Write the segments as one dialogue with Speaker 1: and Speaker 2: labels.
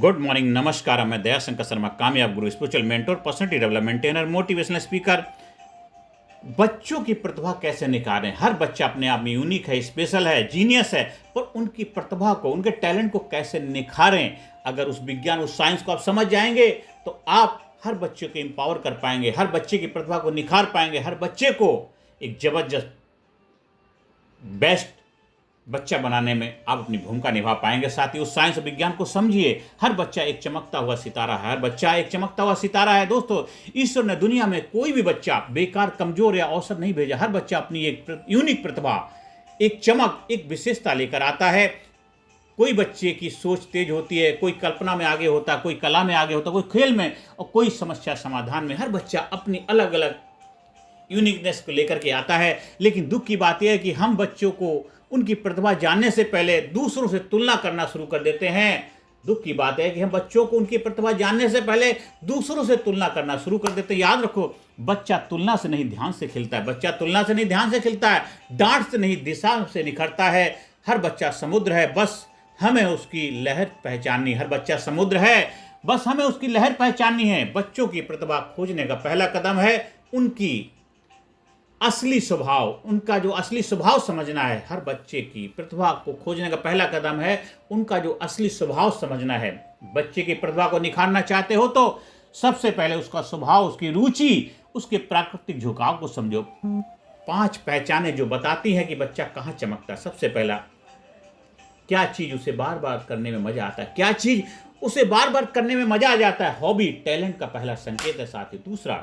Speaker 1: Good morning, नमस्कार। मैं दयाशंकर शर्मा, कामयाब गुरु, spiritual mentor, personality development trainer, motivational speaker. बच्चों की प्रतिभा कैसे निखारें? हर बच्चा अपने आप में यूनिक है, स्पेशल है, जीनियस है, पर उनकी प्रतिभा को, उनके टैलेंट को कैसे निखारें? अगर उस विज्ञान, उस साइंस को आप समझ जाएंगे तो आप हर बच्चे को एम्पावर कर पाएंगे, हर बच्चे की प्रतिभा को निखार पाएंगे, हर बच्चे को एक जबरदस्त बेस्ट बच्चा बनाने में आप अपनी भूमिका निभा पाएंगे। साथ ही उस साइंस और विज्ञान को समझिए। हर बच्चा एक चमकता हुआ सितारा है, हर बच्चा एक चमकता हुआ सितारा है। दोस्तों, ईश्वर ने दुनिया में कोई भी बच्चा बेकार, कमजोर या अवसर नहीं भेजा। हर बच्चा अपनी एक यूनिक प्रतिभा, एक चमक, एक विशेषता लेकर आता है। कोई बच्चे की सोच तेज होती है, कोई कल्पना में आगे होता है, कोई कला में आगे होता है, कोई खेल में और कोई समस्या समाधान में। हर बच्चा अपनी अलग अलग यूनिकनेस को लेकर के आता है। लेकिन दुख की बात यह है कि हम बच्चों को उनकी प्रतिभा जानने से पहले दूसरों से तुलना करना शुरू कर देते हैं। दुख की बात है कि हम बच्चों को उनकी प्रतिभा जानने से पहले दूसरों से तुलना करना शुरू कर देते हैं। याद रखो, बच्चा तुलना से नहीं ध्यान से खिलता है। बच्चा तुलना से नहीं ध्यान से खिलता है, डांट से नहीं दिशा से निखरता है। हर बच्चा समुद्र है, बस हमें उसकी लहर पहचाननी। हर बच्चा समुद्र है, बस हमें उसकी लहर पहचाननी है। बच्चों की प्रतिभा खोजने का पहला कदम है उनकी असली स्वभाव, उनका जो असली स्वभाव समझना है। हर बच्चे की प्रतिभा को खोजने का पहला कदम है उनका जो असली स्वभाव समझना है। बच्चे की प्रतिभा को निखारना चाहते हो तो सबसे पहले उसका स्वभाव, उसकी रुचि, उसके प्राकृतिक झुकाव को समझो। 5 पहचाने जो बताती हैं कि बच्चा कहाँ चमकता है। सबसे पहला, क्या चीज उसे बार बार करने में मजा आता है, क्या चीज उसे बार बार करने में मजा आ जाता है। हॉबी टैलेंट का पहला संकेत है। साथ ही दूसरा,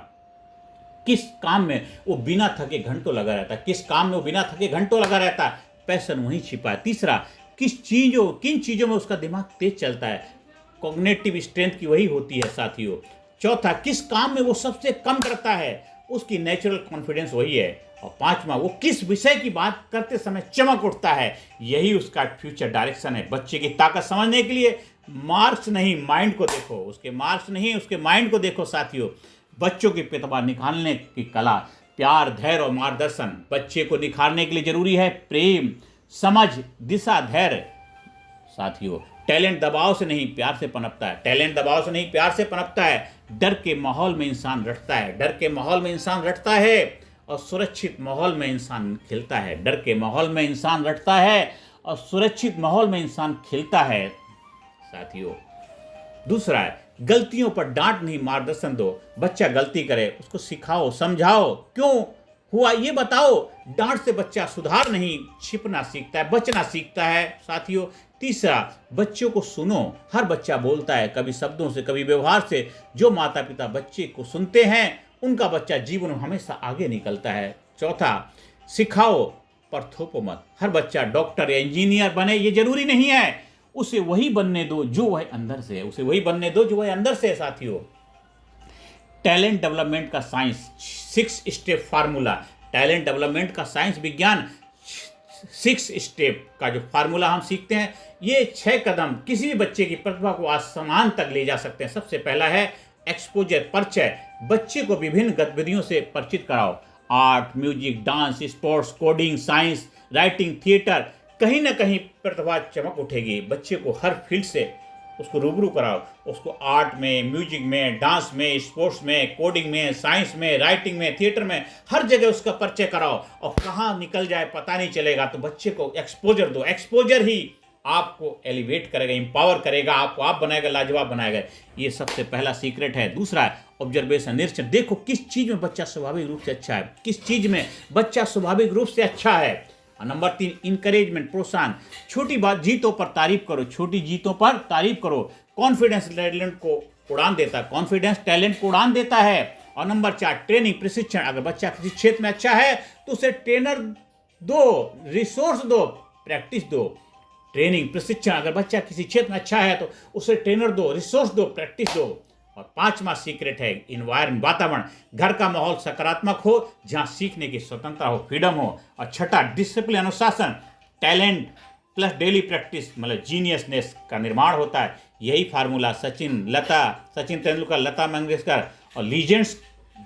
Speaker 1: किस काम में वो बिना थके घंटों लगा रहता है, किस काम में वो बिना थके घंटों लगा रहता है, पैशन वहीं छिपा है। तीसरा, किन चीजों में उसका दिमाग तेज चलता है, कॉग्निटिव स्ट्रेंथ की वही होती है साथियों। चौथा, किस काम में वो सबसे कम करता है, उसकी नेचुरल कॉन्फिडेंस वही है। और पांचवा, वो किस विषय की बात करते समय चमक उठता है, यही उसका फ्यूचर डायरेक्शन है। बच्चे की ताकत समझने के लिए मार्क्स नहीं, माइंड को देखो। उसके मार्क्स नहीं, उसके माइंड को देखो साथियों। बच्चों की प्रतिभा निखारने की कला, प्यार, धैर्य और मार्गदर्शन। बच्चे को निखारने के लिए जरूरी है प्रेम, समझ, दिशा, धैर्य। साथियों, टैलेंट दबाव से नहीं प्यार से पनपता है। टैलेंट दबाव से नहीं प्यार से पनपता है। डर के माहौल में इंसान रटता है, डर के माहौल में इंसान रटता है और सुरक्षित माहौल में इंसान खिलता है। डर के माहौल में इंसान रटता है और सुरक्षित माहौल में इंसान खिलता है साथियों। दूसरा है, गलतियों पर डांट नहीं, मार्गदर्शन दो। बच्चा गलती करे, उसको सिखाओ, समझाओ, क्यों हुआ ये बताओ। डांट से बच्चा सुधार नहीं, छिपना सीखता है, बचना सीखता है साथियों। तीसरा, बच्चों को सुनो। हर बच्चा बोलता है, कभी शब्दों से, कभी व्यवहार से। जो माता पिता बच्चे को सुनते हैं उनका बच्चा जीवन में हमेशा आगे निकलता है। चौथा, सिखाओ पर थोपो मत। हर बच्चा डॉक्टर या इंजीनियर बने ये जरूरी नहीं है, उसे वही बनने दो जो वह अंदर से है। उसे वही बनने दो जो वह अंदर से है साथियों। टैलेंट डेवलपमेंट का science, 6 step formula. Talent development का साइंस, विज्ञान, 6 स्टेप का जो फार्मूला हम सीखते हैं, ये 6 कदम किसी भी बच्चे की प्रतिभा को आसमान तक ले जा सकते हैं। सबसे पहला है एक्सपोजर, परिचय। बच्चे को विभिन्न गतिविधियों से परिचित कराओ। Art, music, dance, sports, coding, science, writing, theatre. कहीं ना कहीं प्रतिभा चमक उठेगी। बच्चे को हर फील्ड से उसको रूबरू कराओ। उसको आर्ट में, म्यूजिक में, डांस में, स्पोर्ट्स में, कोडिंग में, साइंस में, राइटिंग में, थिएटर में, हर जगह उसका परिचय कराओ। और कहाँ निकल जाए पता नहीं चलेगा। तो बच्चे को एक्सपोजर दो। एक्सपोजर ही आपको एलिवेट करेगा, एम्पावर करेगा, आपको आप बनाएगा, लाजवाब बनाएगा। ये सबसे पहला सीक्रेट है। दूसरा है ऑब्जर्वेशन, निरीक्षण। देखो किस चीज में बच्चा स्वाभाविक रूप से अच्छा है, किस चीज में बच्चा स्वाभाविक रूप से अच्छा है। नंबर 3, इंकरेजमेंट, प्रोत्साहन। छोटी बात जीतों पर तारीफ करो, छोटी जीतों पर तारीफ करो। कॉन्फिडेंस टैलेंट को उड़ान देता है, कॉन्फिडेंस टैलेंट को उड़ान देता है। और नंबर 4, ट्रेनिंग, प्रशिक्षण। अगर बच्चा किसी क्षेत्र में अच्छा है तो उसे ट्रेनर दो, रिसोर्स दो, प्रैक्टिस दो। ट्रेनिंग, प्रशिक्षण। अगर बच्चा किसी क्षेत्र में अच्छा है तो उसे ट्रेनर दो, रिसोर्स दो, प्रैक्टिस दो। और 5वां सीक्रेट है इन्वायरमेंट, वातावरण। घर का माहौल सकारात्मक हो जहां सीखने की स्वतंत्रता हो, फ्रीडम हो। और छठा, डिसिप्लिन, अनुशासन। टैलेंट प्लस डेली प्रैक्टिस मतलब जीनियसनेस का निर्माण होता है। यही फार्मूला सचिन तेंदुलकर, लता मंगेशकर और लीजेंड्स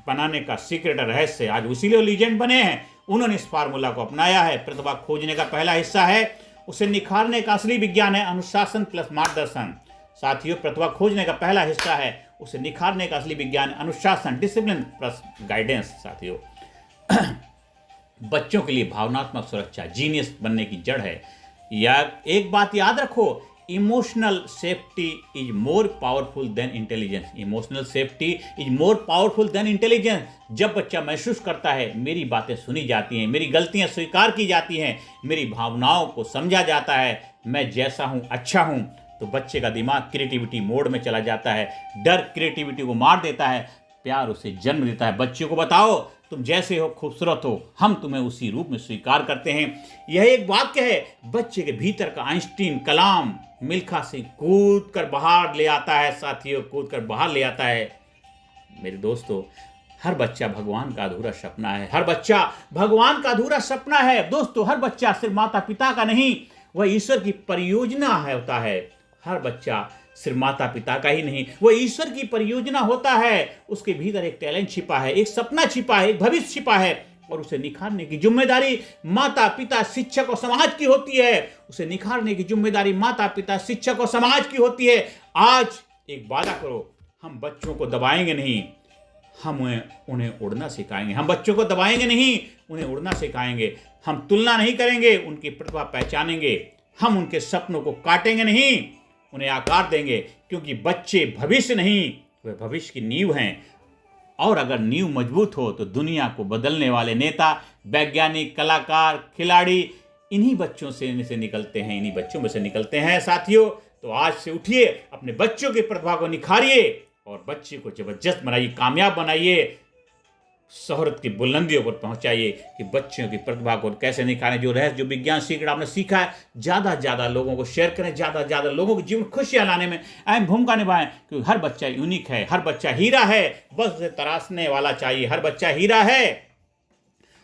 Speaker 1: बनाने का सीक्रेट रहस्य। आज इसीलिए लीजेंड बने हैं, उन्होंने इस फार्मूला को अपनाया है। प्रतिभा खोजने का पहला हिस्सा है, उसे निखारने का असली विज्ञान है अनुशासन प्लस मार्गदर्शन। साथियों, प्रतिभा खोजने का पहला हिस्सा है उसे निखारने का असली विज्ञान अनुशासन, डिसिप्लिन प्लस गाइडेंस। साथियों, बच्चों के लिए भावनात्मक सुरक्षा जीनियस बनने की जड़ है। या एक बात याद रखो, emotional safety is more powerful than intelligence. Emotional safety is more powerful than intelligence. जब बच्चा महसूस करता है मेरी बातें सुनी जाती हैं, मेरी गलतियां स्वीकार की जाती हैं, मेरी भावनाओं को समझा जाता है, मैं जैसा हूं अच्छा हूं, तो बच्चे का दिमाग क्रिएटिविटी मोड में चला जाता है। डर क्रिएटिविटी को मार देता है, प्यार उसे जन्म देता है। बच्चों को बताओ तुम जैसे हो खूबसूरत हो, हम तुम्हें उसी रूप में स्वीकार करते हैं। यह एक वाक्य है बच्चे के भीतर का। आइंस्टीन कलाम मिल्खा सिंह कूद कर बाहर ले आता है। साथियों, कूद कर बाहर ले आता है। मेरे दोस्तों, हर बच्चा भगवान का अधूरा सपना है। हर बच्चा भगवान का अधूरा सपना है। दोस्तों, हर बच्चा सिर्फ माता पिता का नहीं, वह ईश्वर की परियोजना होता है। हर बच्चा सिर्फ माता पिता का ही नहीं, वह ईश्वर की परियोजना होता है। उसके भीतर एक टैलेंट छिपा है, एक सपना छिपा है, एक भविष्य छिपा है, और उसे निखारने की जिम्मेदारी माता पिता शिक्षक और समाज की होती है। उसे निखारने की जिम्मेदारी माता पिता शिक्षक और समाज की होती है। आज एक वादा करो, हम बच्चों को दबाएंगे नहीं, हम उन्हें उड़ना सिखाएंगे। हम बच्चों को दबाएंगे नहीं, उन्हें उड़ना सिखाएंगे। हम तुलना नहीं करेंगे, उनकी प्रतिभा पहचानेंगे। हम उनके सपनों को काटेंगे नहीं, उन्हें आकार देंगे, क्योंकि बच्चे भविष्य नहीं, वे भविष्य की नींव हैं। और अगर नींव मजबूत हो तो दुनिया को बदलने वाले नेता, वैज्ञानिक, कलाकार, खिलाड़ी इन्हीं बच्चों से निकलते हैं, इन्हीं बच्चों में से निकलते हैं। साथियों, तो आज से उठिए, अपने बच्चों की प्रतिभा को निखारिए और बच्चे को जबरदस्त बनाइए, कामयाब बनाइए, शोहरत की बुलंदियों पर पहुंचाइए कि बच्चों की प्रतिभा को कैसे निखारें। जो रहस्य, जो विज्ञान सीक्रेट आपने सीखा है, ज़्यादा से ज़्यादा लोगों को शेयर करें, ज़्यादा से ज़्यादा लोगों के जीवन में खुशियाँ लाने में अहम भूमिका निभाएं, क्योंकि हर बच्चा यूनिक है, हर बच्चा हीरा है, बस उसे तराशने वाला चाहिए। हर बच्चा हीरा है,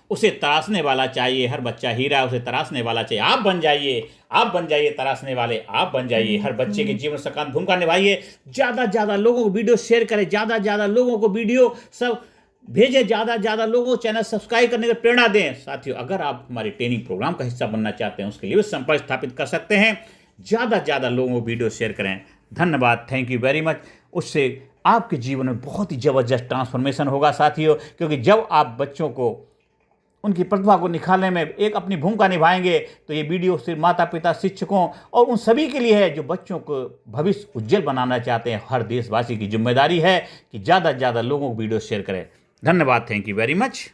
Speaker 1: उसे तराशने वाला चाहिए। हर बच्चा हीरा है, उसे तराशने वाला चाहिए। आप बन जाइए, आप बन जाइए तराशने वाले, आप बन जाइए। हर बच्चे के जीवन में सकारात्मक भूमिका निभाइए। ज़्यादा से ज़्यादा लोगों को वीडियो शेयर करें, ज़्यादा से ज़्यादा लोगों को वीडियो सब भेजें, ज़्यादा से ज़्यादा लोगों को चैनल सब्सक्राइब करने की प्रेरणा दें। साथियों, अगर आप हमारे ट्रेनिंग प्रोग्राम का हिस्सा बनना चाहते हैं, उसके लिए भी संपर्क स्थापित कर सकते हैं। ज़्यादा से ज़्यादा लोगों को वीडियो शेयर करें। धन्यवाद, थैंक यू वेरी मच। उससे आपके जीवन में बहुत ही ज़बरदस्त ट्रांसफॉर्मेशन होगा साथियों, क्योंकि जब आप बच्चों को उनकी प्रतिभा को निखारने में एक अपनी भूमिका निभाएंगे, तो ये वीडियो सिर्फ माता पिता, शिक्षकों और उन सभी के लिए है जो बच्चों को भविष्य उज्जवल बनाना चाहते हैं। हर देशवासी की जिम्मेदारी है कि ज़्यादा से ज़्यादा लोगों को वीडियो शेयर करें। धन्यवाद, थैंक यू वेरी मच।